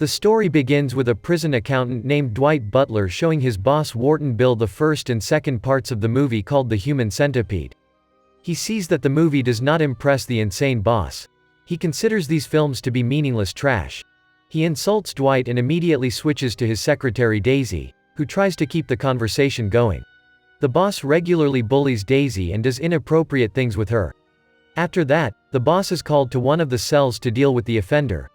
The story begins with a prison accountant named Dwight Butler showing his boss Warden Bill the first and second parts of the movie called The Human Centipede. He sees that the movie does not impress the insane boss. He considers these films to be meaningless trash. He insults Dwight and immediately switches to his secretary Daisy, who tries to keep the conversation going. The boss regularly bullies Daisy and does inappropriate things with her. After that, the boss is called to one of the cells to deal with the offender.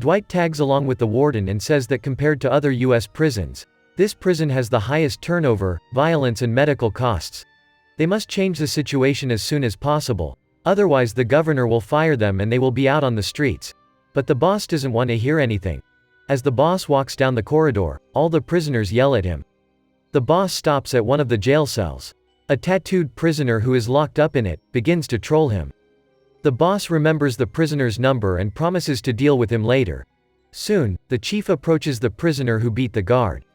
Dwight tags along with the warden and says that compared to other U.S. prisons, this prison has the highest turnover, violence and medical costs. They must change the situation as soon as possible, otherwise the governor will fire them and they will be out on the streets. But the boss doesn't want to hear anything. As the boss walks down the corridor, all the prisoners yell at him. The boss stops at one of the jail cells. A tattooed prisoner who is locked up in it begins to troll him. The boss remembers the prisoner's number and promises to deal with him later. Soon, the chief approaches the prisoner who beat the guard.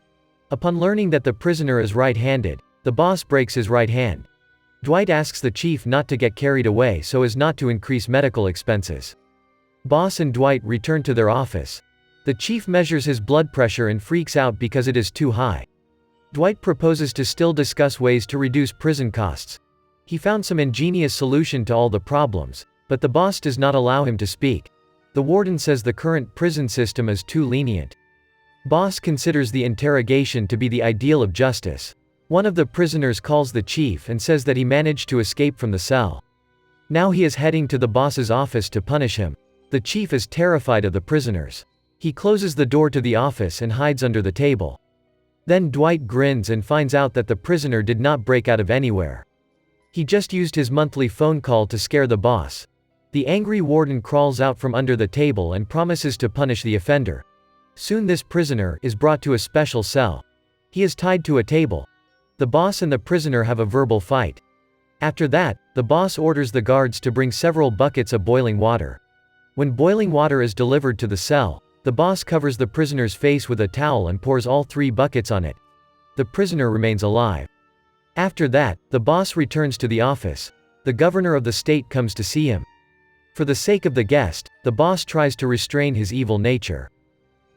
Upon learning that the prisoner is right-handed, the boss breaks his right hand. Dwight asks the chief not to get carried away so as not to increase medical expenses. Boss and Dwight return to their office. The chief measures his blood pressure and freaks out because it is too high. Dwight proposes to still discuss ways to reduce prison costs. He found some ingenious solution to all the problems, but the boss does not allow him to speak. The warden says the current prison system is too lenient. Boss considers the interrogation to be the ideal of justice. One of the prisoners calls the chief and says that he managed to escape from the cell. Now he is heading to the boss's office to punish him. The chief is terrified of the prisoners. He closes the door to the office and hides under the table. Then Dwight grins and finds out that the prisoner did not break out of anywhere. He just used his monthly phone call to scare the boss. The angry warden crawls out from under the table and promises to punish the offender. Soon this prisoner is brought to a special cell. He is tied to a table. The boss and the prisoner have a verbal fight. After that, the boss orders the guards to bring several buckets of boiling water. When boiling water is delivered to the cell, the boss covers the prisoner's face with a towel and pours all 3 buckets on it. The prisoner remains alive. After that, the boss returns to the office. The governor of the state comes to see him. For the sake of the guest, the boss tries to restrain his evil nature.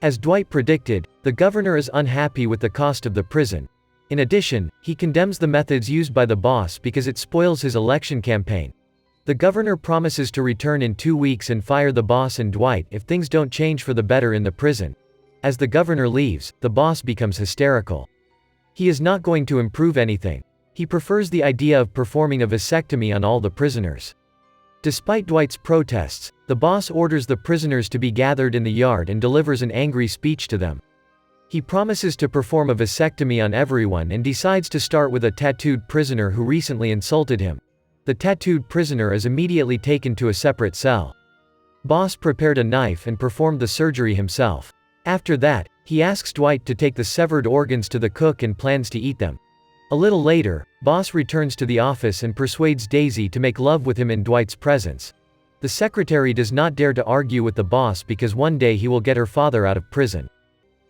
As Dwight predicted, the governor is unhappy with the cost of the prison. In addition, he condemns the methods used by the boss because it spoils his election campaign. The governor promises to return in 2 weeks and fire the boss and Dwight if things don't change for the better in the prison. As the governor leaves, the boss becomes hysterical. He is not going to improve anything. He prefers the idea of performing a vasectomy on all the prisoners. Despite Dwight's protests, the boss orders the prisoners to be gathered in the yard and delivers an angry speech to them. He promises to perform a vasectomy on everyone and decides to start with a tattooed prisoner who recently insulted him. The tattooed prisoner is immediately taken to a separate cell. Boss prepared a knife and performed the surgery himself. After that, he asks Dwight to take the severed organs to the cook and plans to eat them. A little later, Boss returns to the office and persuades Daisy to make love with him in Dwight's presence. The secretary does not dare to argue with the boss because one day he will get her father out of prison.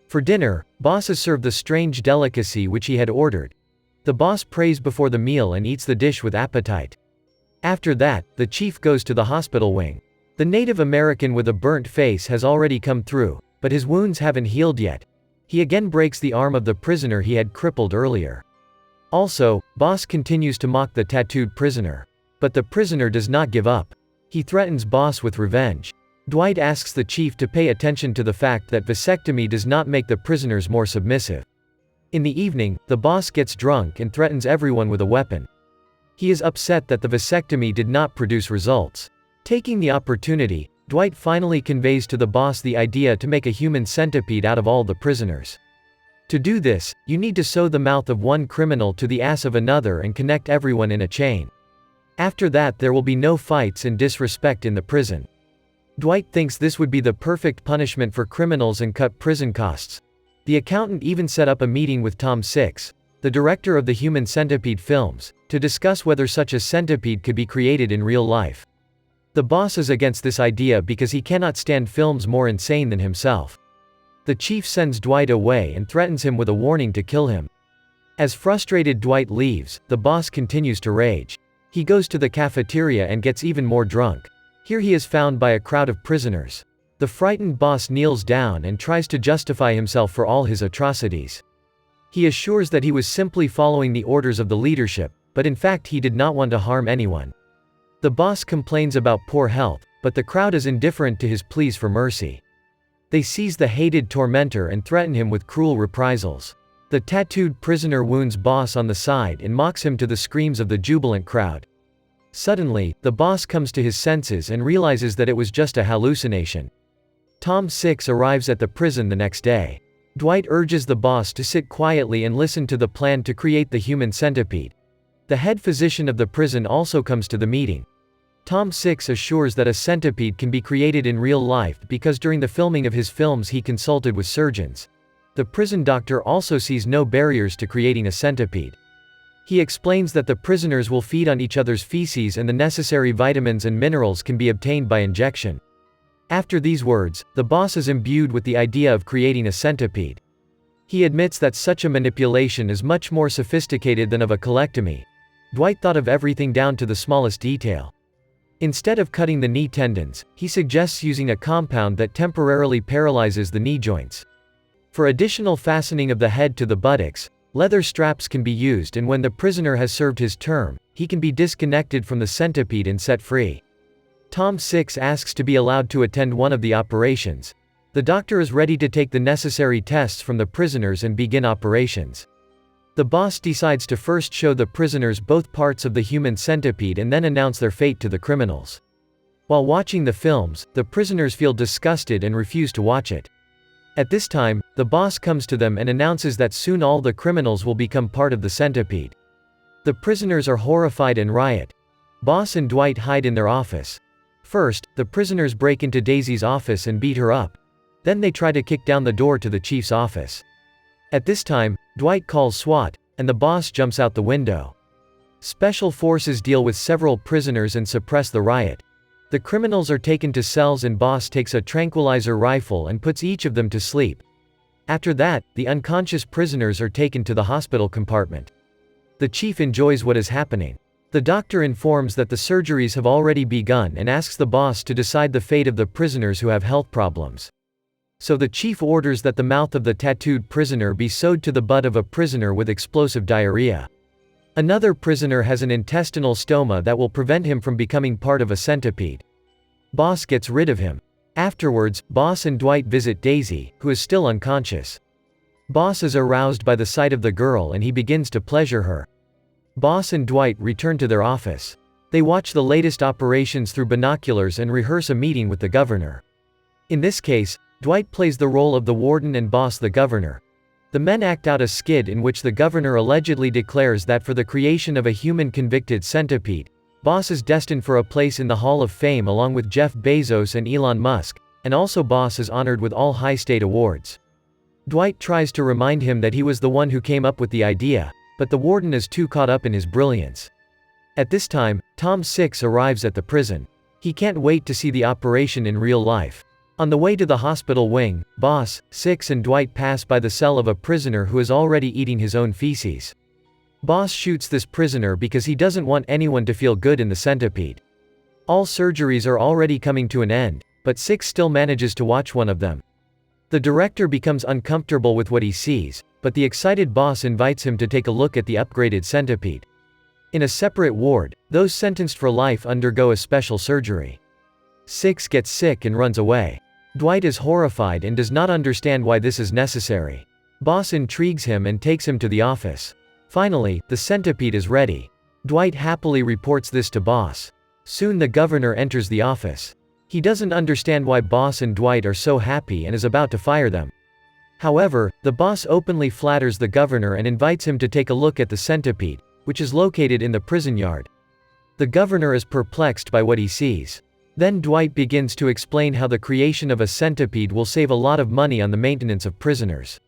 For dinner, Boss is served the strange delicacy which he had ordered. The boss prays before the meal and eats the dish with appetite. After that, the chief goes to the hospital wing. The Native American with a burnt face has already come through, but his wounds haven't healed yet. He again breaks the arm of the prisoner he had crippled earlier. Also, Boss continues to mock the tattooed prisoner. But the prisoner does not give up. He threatens Boss with revenge. Dwight asks the chief to pay attention to the fact that vasectomy does not make the prisoners more submissive. In the evening, the boss gets drunk and threatens everyone with a weapon. He is upset that the vasectomy did not produce results. Taking the opportunity, Dwight finally conveys to the boss the idea to make a human centipede out of all the prisoners. To do this, you need to sew the mouth of one criminal to the ass of another and connect everyone in a chain. After that there will be no fights and disrespect in the prison. Dwight thinks this would be the perfect punishment for criminals and cut prison costs. The accountant even set up a meeting with Tom Six, the director of the Human Centipede films, to discuss whether such a centipede could be created in real life. The boss is against this idea because he cannot stand films more insane than himself. The chief sends Dwight away and threatens him with a warning to kill him. As frustrated Dwight leaves, the boss continues to rage. He goes to the cafeteria and gets even more drunk. Here he is found by a crowd of prisoners. The frightened boss kneels down and tries to justify himself for all his atrocities. He assures that he was simply following the orders of the leadership, but in fact he did not want to harm anyone. The boss complains about poor health, but the crowd is indifferent to his pleas for mercy. They seize the hated tormentor and threaten him with cruel reprisals. The tattooed prisoner wounds boss on the side and mocks him to the screams of the jubilant crowd. Suddenly, the boss comes to his senses and realizes that it was just a hallucination. Tom 6 arrives at the prison the next day. Dwight urges the boss to sit quietly and listen to the plan to create the human centipede. The head physician of the prison also comes to the meeting. Tom 6 assures that a centipede can be created in real life because during the filming of his films he consulted with surgeons. The prison doctor also sees no barriers to creating a centipede. He explains that the prisoners will feed on each other's feces and the necessary vitamins and minerals can be obtained by injection. After these words, the boss is imbued with the idea of creating a centipede. He admits that such a manipulation is much more sophisticated than of a colectomy. Dwight thought of everything down to the smallest detail. Instead of cutting the knee tendons, he suggests using a compound that temporarily paralyzes the knee joints. For additional fastening of the head to the buttocks, leather straps can be used, and when the prisoner has served his term, he can be disconnected from the centipede and set free. Tom 6 asks to be allowed to attend one of the operations. The doctor is ready to take the necessary tests from the prisoners and begin operations. The boss decides to first show the prisoners both parts of the human centipede and then announce their fate to the criminals. While watching the films, the prisoners feel disgusted and refuse to watch it. At this time, the boss comes to them and announces that soon all the criminals will become part of the centipede. The prisoners are horrified and riot. Boss and Dwight hide in their office. First, the prisoners break into Daisy's office and beat her up. Then they try to kick down the door to the chief's office. At this time, Dwight calls SWAT, and the boss jumps out the window. Special forces deal with several prisoners and suppress the riot. The criminals are taken to cells and boss takes a tranquilizer rifle and puts each of them to sleep. After that, the unconscious prisoners are taken to the hospital compartment. The chief enjoys what is happening. The doctor informs that the surgeries have already begun and asks the boss to decide the fate of the prisoners who have health problems. So the chief orders that the mouth of the tattooed prisoner be sewed to the butt of a prisoner with explosive diarrhea. Another prisoner has an intestinal stoma that will prevent him from becoming part of a centipede. Boss gets rid of him. Afterwards, Boss and Dwight visit Daisy, who is still unconscious. Boss is aroused by the sight of the girl and he begins to pleasure her. Boss and Dwight return to their office. They watch the latest operations through binoculars and rehearse a meeting with the governor. In this case, Dwight plays the role of the warden and Boss the governor. The men act out a skit in which the governor allegedly declares that for the creation of a human convicted centipede, Boss is destined for a place in the Hall of Fame along with Jeff Bezos and Elon Musk, and also Boss is honored with all high state awards. Dwight tries to remind him that he was the one who came up with the idea, but the warden is too caught up in his brilliance. At this time, Tom 6 arrives at the prison. He can't wait to see the operation in real life. On the way to the hospital wing, Boss, 6 and Dwight pass by the cell of a prisoner who is already eating his own feces. Boss shoots this prisoner because he doesn't want anyone to feel good in the centipede. All surgeries are already coming to an end, but 6 still manages to watch one of them. The director becomes uncomfortable with what he sees, but the excited boss invites him to take a look at the upgraded centipede. In a separate ward, those sentenced for life undergo a special surgery. 6 gets sick and runs away. Dwight is horrified and does not understand why this is necessary. Boss intrigues him and takes him to the office. Finally, the centipede is ready. Dwight happily reports this to Boss. Soon the governor enters the office. He doesn't understand why Boss and Dwight are so happy and is about to fire them. However, the boss openly flatters the governor and invites him to take a look at the centipede, which is located in the prison yard. The governor is perplexed by what he sees. Then Dwight begins to explain how the creation of a centipede will save a lot of money on the maintenance of prisoners.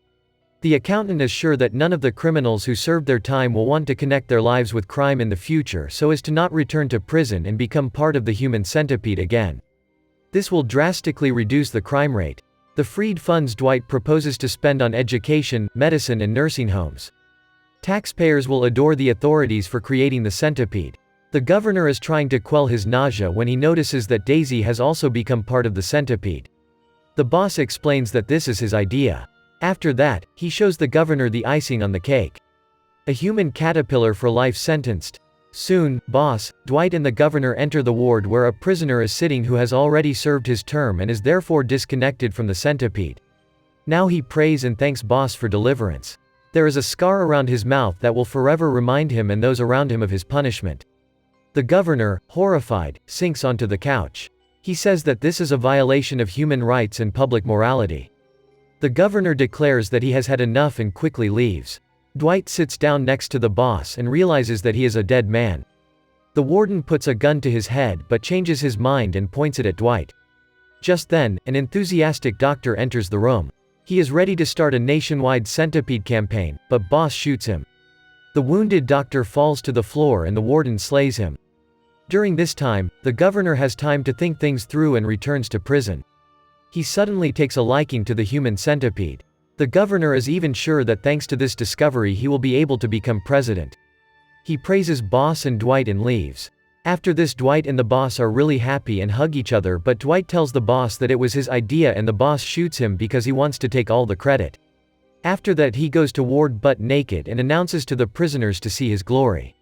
The accountant is sure that none of the criminals who served their time will want to connect their lives with crime in the future so as to not return to prison and become part of the human centipede again. This will drastically reduce the crime rate. The freed funds Dwight proposes to spend on education, medicine and nursing homes. Taxpayers will adore the authorities for creating the centipede. The governor is trying to quell his nausea when he notices that Daisy has also become part of the centipede. The boss explains that this is his idea. After that, he shows the governor the icing on the cake. A human caterpillar for life sentenced. Soon, boss, Dwight and the governor enter the ward where a prisoner is sitting who has already served his term and is therefore disconnected from the centipede. Now he prays and thanks boss for deliverance. There is a scar around his mouth that will forever remind him and those around him of his punishment. The governor, horrified, sinks onto the couch. He says that this is a violation of human rights and public morality. The governor declares that he has had enough and quickly leaves. Dwight sits down next to the boss and realizes that he is a dead man. The warden puts a gun to his head but changes his mind and points it at Dwight. Just then, an enthusiastic doctor enters the room. He is ready to start a nationwide centipede campaign, but boss shoots him. The wounded doctor falls to the floor and the warden slays him. During this time, the governor has time to think things through and returns to prison. He suddenly takes a liking to the human centipede. The governor is even sure that thanks to this discovery he will be able to become president. He praises boss and Dwight and leaves. After this, Dwight and the boss are really happy and hug each other, but Dwight tells the boss that it was his idea and the boss shoots him because he wants to take all the credit. After that he goes to ward butt naked and announces to the prisoners to see his glory.